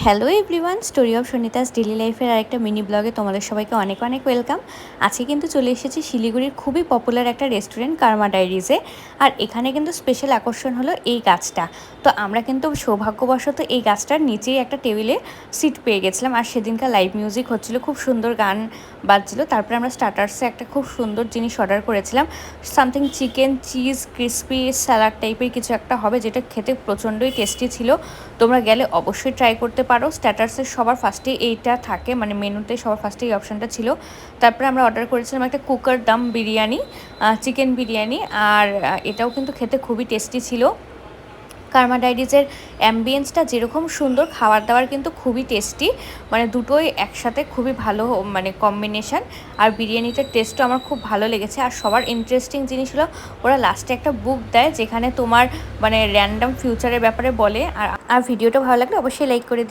Hello everyone, story of Sanita's daily লাইফের আরেকটা mini ব্লগে তোমাদের সবাইকে অনেক অনেক ওয়েলকাম। আজকে কিন্তু চলে এসেছি শিলিগুড়ির খুবই পপুলার একটা রেস্টুরেন্ট কার্মা ডায়েরিজে। আর এখানে কিন্তু স্পেশাল আকর্ষণ হলো এই গাছটা। তো আমরা কিন্তু সৌভাগ্যবশত এই গাছটার নিচেই একটা টেবিলে সিট পেয়ে গেছিলাম। আর সেদিনকার লাইভ মিউজিক হচ্ছিলো, খুব সুন্দর গান বাজছিলো। তারপরে আমরা স্টার্টার্সে একটা খুব সুন্দর জিনিস অর্ডার করেছিলাম, something chicken cheese crispy salad টাইপের কিছু একটা হবে, যেটা খেতে প্রচণ্ডই টেস্টি ছিল। তোমরা গেলে অবশ্যই ট্রাই করতে পারো। স্ট্যাটাসের সবার ফার্স্টে এইটা থাকে, মানে মেনুতে সবার ফার্স্টে এই অপশানটা ছিল। তারপরে আমরা অর্ডার করেছিলাম একটা কুকার দাম বিরিয়ানি, চিকেন বিরিয়ানি। আর এটাও কিন্তু খেতে খুবই টেস্টি ছিল। কার্মা ডায়েরিজের অ্যাম্বিয়েন্সটা যেরকম সুন্দর, খাবার দাবার কিন্তু খুবই টেস্টি, মানে দুটোই একসাথে খুবই ভালো মানে কম্বিনেশান। আর বিরিয়ানিটার টেস্টও আমার খুব ভালো লেগেছে। আর সবার ইন্টারেস্টিং জিনিস হলো ওরা লাস্টে একটা বুক দেয়, যেখানে তোমার মানে র্যান্ডম ফিউচারের ব্যাপারে বলে। আর ভিডিওটা ভালো লাগলে অবশ্যই লাইক করে দিও।